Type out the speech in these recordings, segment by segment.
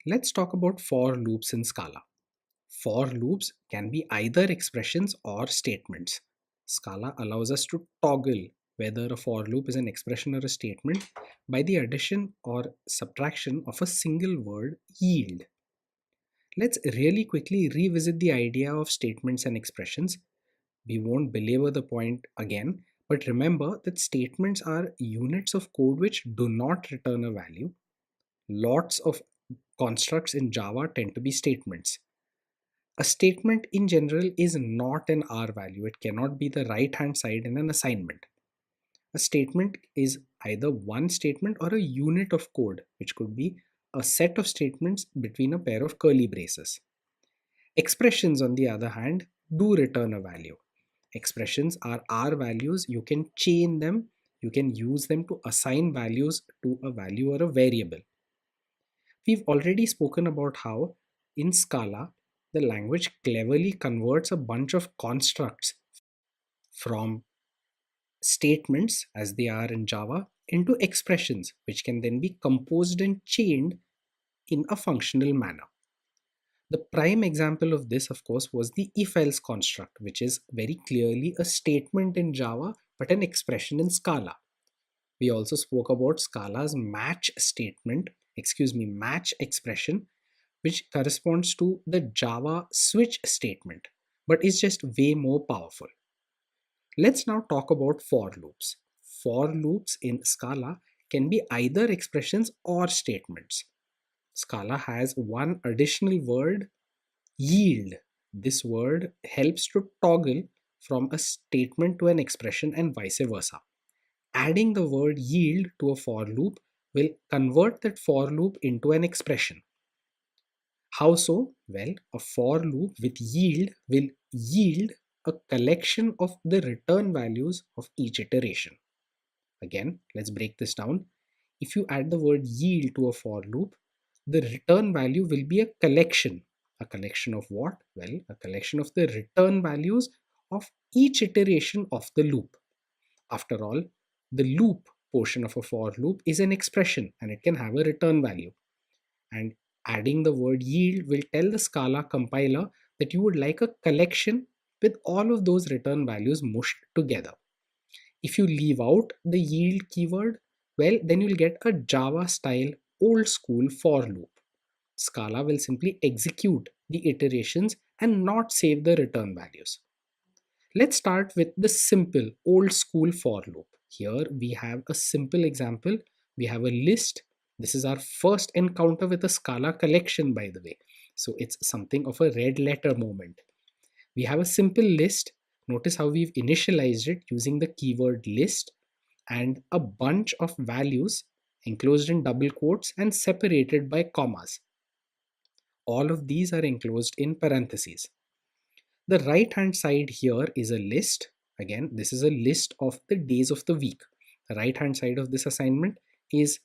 Let's talk about for loops in Scala. For loops can be either expressions or statements. Scala allows us to toggle whether a for loop is an expression or a statement by the addition or subtraction of a single word yield. Let's really quickly revisit the idea of statements and expressions. We won't belabor the point again, but remember that statements are units of code which do not return a value. Lots of constructs in Java tend to be statements. A statement in general is not an R value. It cannot be the right hand side in an assignment. A statement is either one statement or a unit of code, which could be a set of statements between a pair of curly braces. Expressions, on the other hand, do return a value. Expressions are R values. You can chain them, you can use them to assign values to a value or a variable. We've already spoken about how in Scala, the language cleverly converts a bunch of constructs from statements, as they are in Java, into expressions, which can then be composed and chained in a functional manner. The prime example of this, of course, was the if-else construct, which is very clearly a statement in Java, but an expression in Scala. We also spoke about Scala's match expression, which corresponds to the Java switch statement, but is just way more powerful. Let's now talk about for loops. For loops in Scala can be either expressions or statements. Scala has one additional word, yield. This word helps to toggle from a statement to an expression and vice versa. Adding the word yield to a for loop will convert that for loop into an expression. How so? Well, a for loop with yield will yield a collection of the return values of each iteration. Again, let's break this down. If you add the word yield to a for loop, the return value will be a collection. A collection of what? Well, a collection of the return values of each iteration of the loop. After all, the loop portion of a for loop is an expression and it can have a return value. And adding the word yield will tell the Scala compiler that you would like a collection with all of those return values mushed together. If you leave out the yield keyword, well, then you'll get a Java style old school for loop. Scala will simply execute the iterations and not save the return values. Let's start with the simple old school for loop. Here we have a simple example. We have a list. This is our first encounter with a Scala collection, by the way. So it's something of a red letter moment. We have a simple list. Notice how we've initialized it using the keyword list and a bunch of values enclosed in double quotes and separated by commas. All of these are enclosed in parentheses. The right hand side here is a list. Again, this is a list of the days of the week. The right hand side of this assignment is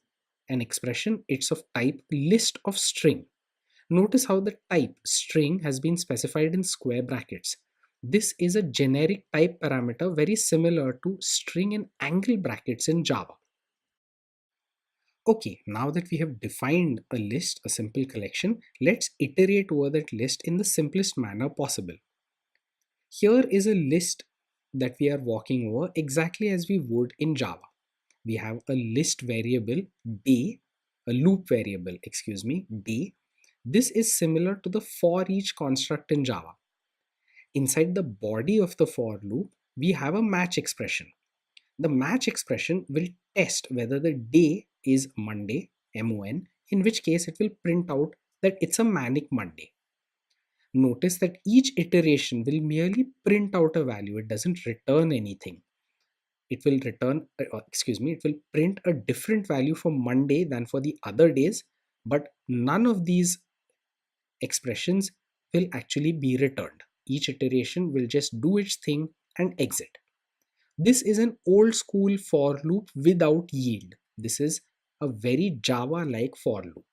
an expression. It's of type list of string. Notice how the type string has been specified in square brackets. This is a generic type parameter very similar to string in angle brackets in Java. Okay, now that we have defined a list, a simple collection, let's iterate over that list in the simplest manner possible. Here is a list that we are walking over exactly as we would in Java. We have a list variable day, a loop variable, day. This is similar to the for each construct in Java. Inside the body of the for loop, we have a match expression. The match expression will test whether the day is Monday, MON, in which case it will print out that it's a manic Monday. Notice that each iteration will merely print out a value. It doesn't return anything. It will it will print a different value for Monday than for the other days, but none of these expressions will actually be returned. Each iteration will just do its thing and exit. This is an old school for loop without yield. This is a very Java-like for loop.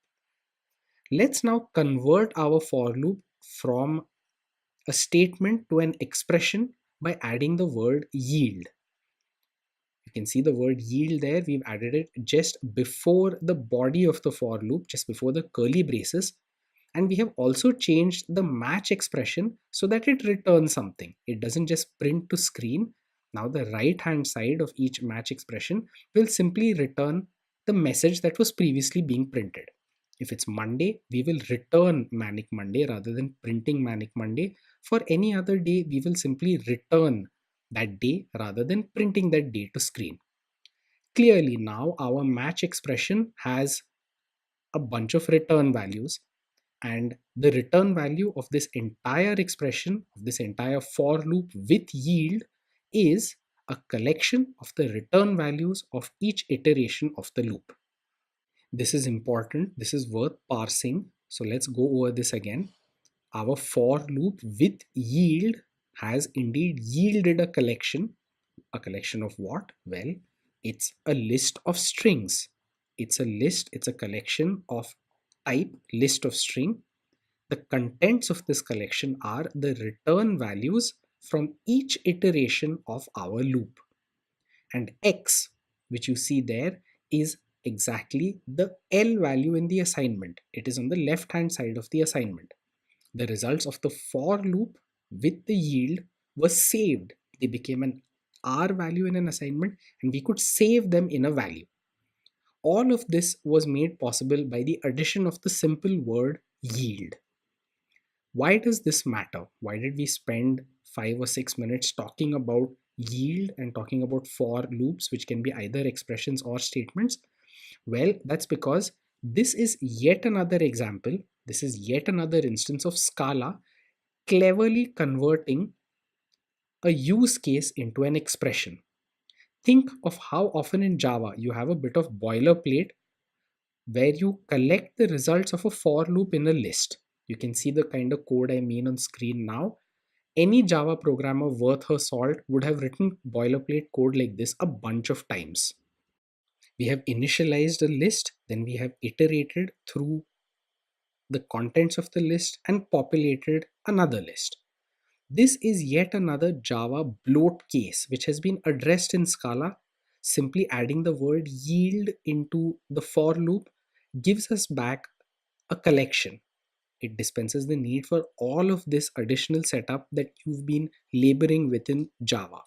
Let's now convert our for loop from a statement to an expression by adding the word yield. You can see the word yield there. We've added it just before the body of the for loop, just before the curly braces. And we have also changed the match expression so that it returns something. It doesn't just print to screen. Now the right hand side of each match expression will simply return the message that was previously being printed. If it's Monday, we will return Manic Monday rather than printing Manic Monday. For any other day, we will simply return that day rather than printing that day to screen. Clearly, now our match expression has a bunch of return values, and the return value of this entire expression, of this entire for loop with yield, is a collection of the return values of each iteration of the loop. This is important, this is worth parsing. So let's go over this again. Our for loop with yield has indeed yielded a collection. A collection of what? Well, it's a list of strings. It's a list, it's a collection of type list of string. The contents of this collection are the return values from each iteration of our loop. And x, which you see there, is exactly the L value in the assignment. It is on the left hand side of the assignment. The results of the for loop with the yield were saved. They became an R value in an assignment, and we could save them in a value. All of this was made possible by the addition of the simple word yield. Why does this matter? Why did we spend 5 or 6 minutes talking about yield and talking about for loops, which can be either expressions or statements? Well, that's because this is yet another example, this is yet another instance of Scala cleverly converting a use case into an expression. Think of how often in Java you have a bit of boilerplate where you collect the results of a for loop in a list. You can see the kind of code I mean on screen now. Any Java programmer worth her salt would have written boilerplate code like this a bunch of times. We have initialized a list, then we have iterated through the contents of the list and populated another list. This is yet another Java bloat case which has been addressed in Scala. Simply adding the word yield into the for loop gives us back a collection. It dispenses the need for all of this additional setup that you've been laboring within Java.